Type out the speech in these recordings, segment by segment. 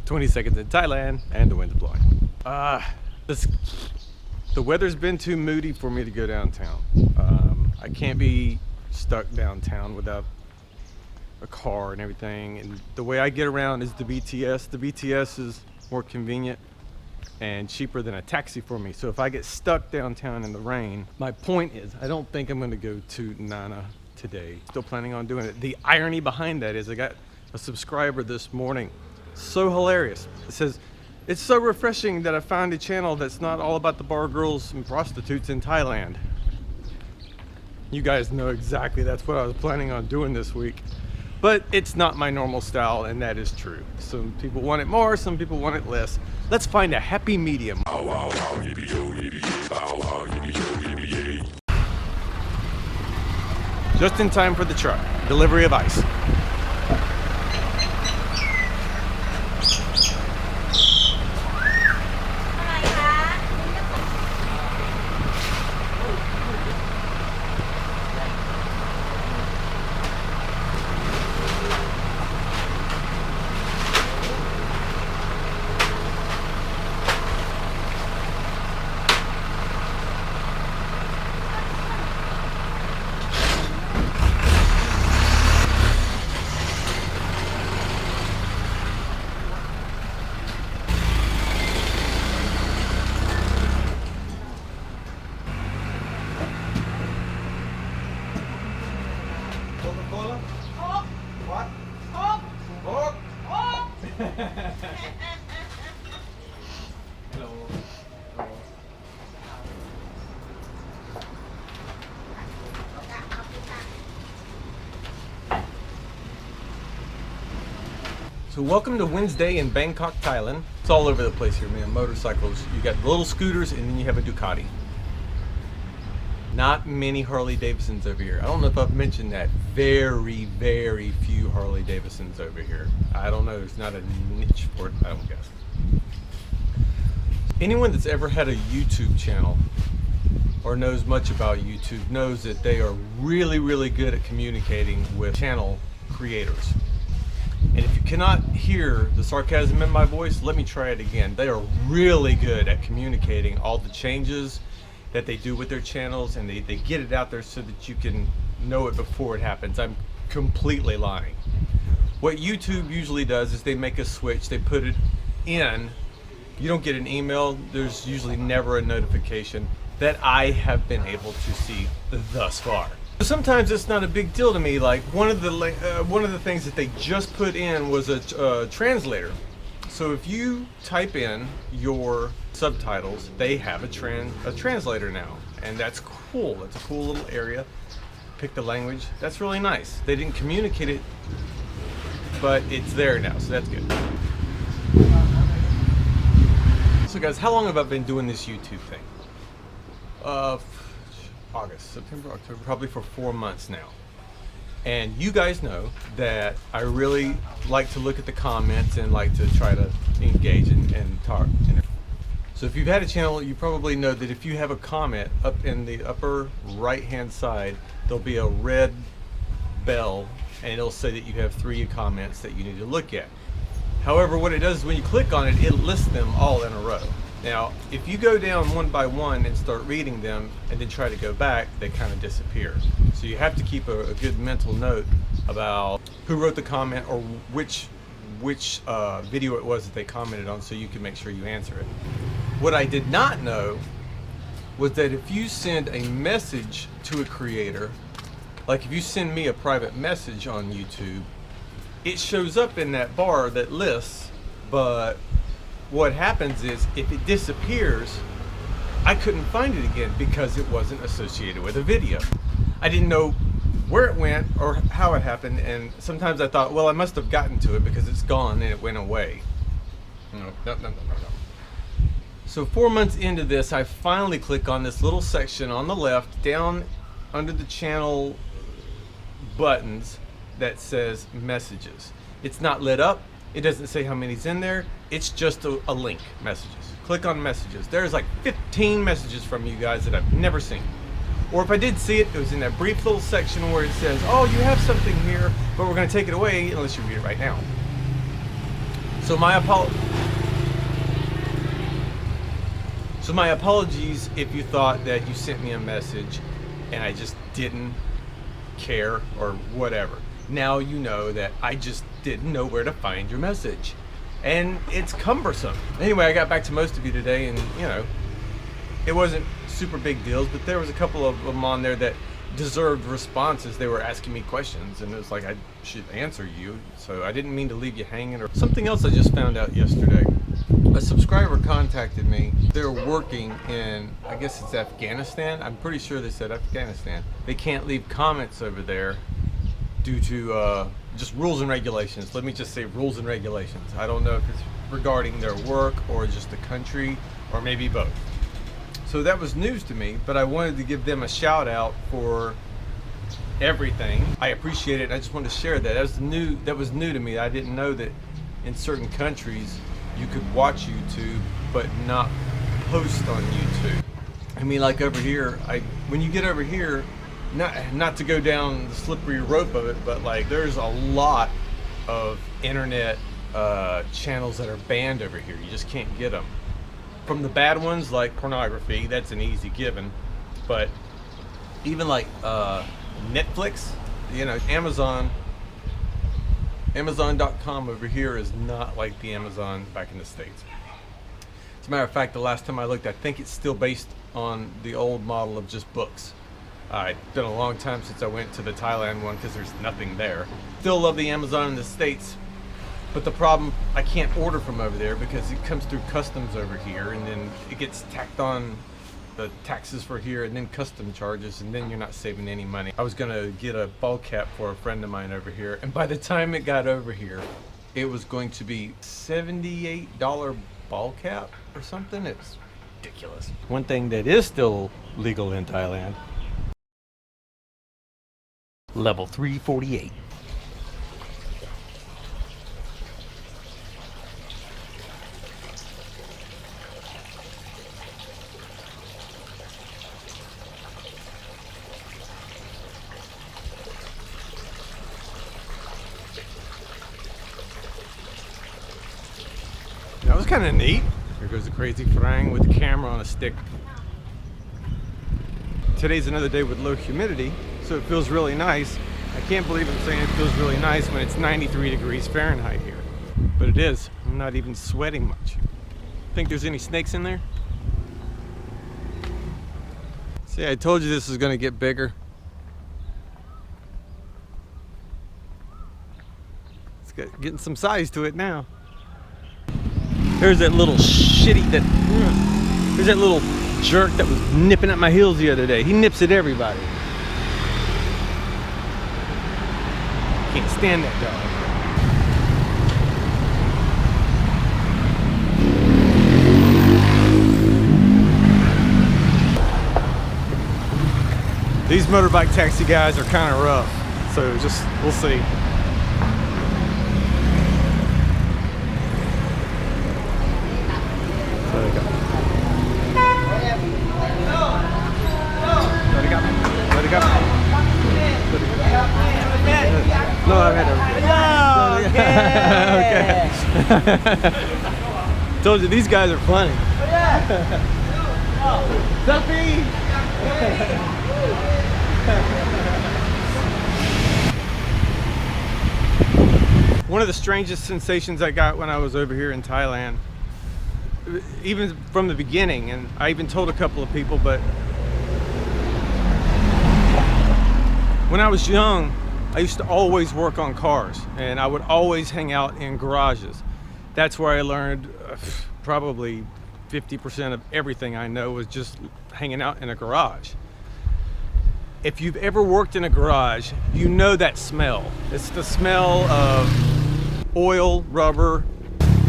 20 seconds in Thailand and the wind's blowing. The weather's been too moody for me to go downtown. I can't be stuck downtown without a car and everything. And the way I get around is the BTS. The BTS is more convenient and cheaper than a taxi for me. So if I get stuck downtown in the rain, my point is I don't think I'm gonna go to Nana today. Still planning on doing it. The irony behind that is I got a subscriber this morning. So hilarious. It says, "It's so refreshing that I found a channel that's not all about the bar girls and prostitutes in Thailand." You guys know exactly that's what I was planning on doing this week. But it's not my normal style, and that is true. Some people want it more, some people want it less. Let's find a happy medium. Just in time for the truck. Delivery of ice. So welcome to Wednesday in Bangkok, Thailand. It's all over the place here, man. Motorcycles. You got the little scooters and then you have a Ducati. Not many Harley Davidsons over here. I don't know if I've mentioned that. Very, very few Harley Davidsons over here. I don't know. There's not a niche for it, I don't guess. Anyone that's ever had a YouTube channel or knows much about YouTube knows that they are really, really good at communicating with channel creators. And if you cannot hear the sarcasm in my voice, let me try it again. They are really good at communicating all the changes that they do with their channels, and they get it out there so that you can know it before it happens. I'm completely lying. What YouTube usually does is they make a switch, they put it in, you don't get an email, there's usually never a notification that I have been able to see thus far. Sometimes it's not a big deal to me. Like one of the things that they just put in was a translator. So if you type in your subtitles, they have a translator now, and that's cool. That's a cool little area. Pick the language. That's really nice. They didn't communicate it, but it's there now, so that's good. So guys, how long have I been doing this YouTube thing? August, September, October, probably for 4 months now. And you guys know that I really like to look at the comments and like to try to engage and talk. So if you've had a channel, you probably know that if you have a comment up in the upper right hand side, there'll be a red bell and it'll say that you have 3 comments that you need to look at. However, what it does is when you click on it, it lists them all in a row. Now, if you go down one by one and start reading them and then try to go back, they kind of disappear. So you have to keep a good mental note about who wrote the comment or which video it was that they commented on, so you can make sure you answer it. What I did not know was that if you send a message to a creator, like if you send me a private message on YouTube, it shows up in that bar that lists, but what happens is if it disappears, I couldn't find it again because it wasn't associated with a video. I didn't know where it went or how it happened, and sometimes I thought, well, I must have gotten to it because it's gone and it went away. No. So 4 months into this, I finally click on this little section on the left down under the channel buttons that says messages. It's not lit up. It doesn't say how many's in there. It's just a link, messages. Click on messages. There's like 15 messages from you guys that I've never seen. Or if I did see it, it was in that brief little section where it says, oh, you have something here, but we're going to take it away unless you read it right now. So my apologies if you thought that you sent me a message and I just didn't care or whatever. Now you know that I just didn't know where to find your message. And it's cumbersome. Anyway, I got back to most of you today, and you know, it wasn't super big deals, but there was a couple of them on there that deserved responses. They were asking me questions, and it was like I should answer you, so I didn't mean to leave you hanging. Or something else I just found out yesterday. A subscriber contacted me. They're working in, I guess it's Afghanistan. I'm pretty sure they said Afghanistan. They can't leave comments over there due to just rules and regulations. Let me just say rules and regulations. I don't know if it's regarding their work or just the country or maybe both. So that was news to me, but I wanted to give them a shout out for everything. I appreciate it. I just wanted to share that. That was new to me. I didn't know that in certain countries you could watch YouTube but not post on YouTube. I mean, like over here, when you get over here, not to go down the slippery rope of it, but like there's a lot of internet channels that are banned over here. You just can't get them. From the bad ones like pornography, that's an easy given, but even like Netflix, you know, Amazon.com over here is not like the Amazon back in the States. As a matter of fact, the last time I looked, I think it's still based on the old model of just books. It's been a long time since I went to the Thailand one because there's nothing there. Still love the Amazon in the States, but the problem, I can't order from over there because it comes through customs over here, and then it gets tacked on the taxes for here, and then custom charges, and then you're not saving any money. I was gonna get a ball cap for a friend of mine over here, and by the time it got over here, it was going to be $78 ball cap or something. It's ridiculous. One thing that is still legal in Thailand, level 348. That was kind of neat. Here goes the crazy Farang with the camera on a stick. Today's another day with low humidity, so it feels really nice. I can't believe I'm saying it feels really nice when it's 93 degrees Fahrenheit here. But it is. I'm not even sweating much. Think there's any snakes in there? See, I told you this was going to get bigger. It's getting some size to it now. There's that little there's that little jerk that was nipping at my heels the other day. He nips at everybody. Can't stand that dog. These motorbike taxi guys are kind of rough, so we'll see. Let it go. No, I've had everything. Okay. Told you, these guys are funny. Duffy! One of the strangest sensations I got when I was over here in Thailand, even from the beginning, and I even told a couple of people, but when I was young, I used to always work on cars, and I would always hang out in garages. That's where I learned probably 50% of everything I know was just hanging out in a garage. If you've ever worked in a garage, you know that smell. It's the smell of oil, rubber,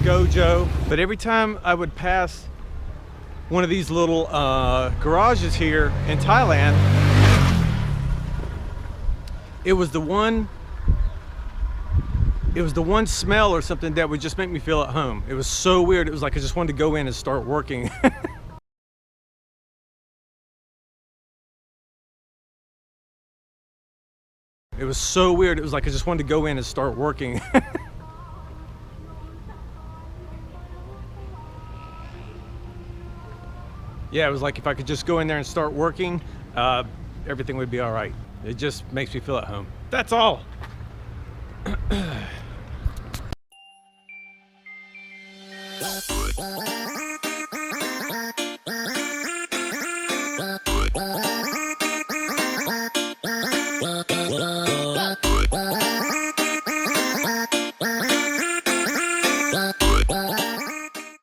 Gojo. But every time I would pass one of these little garages here in Thailand, it was the one smell or something that would just make me feel at home. It was so weird. It was like I just wanted to go in and start working. It was so weird. It was like I just wanted to go in and start working. Yeah, it was like if I could just go in there and start working, everything would be all right. It just makes me feel at home. That's all.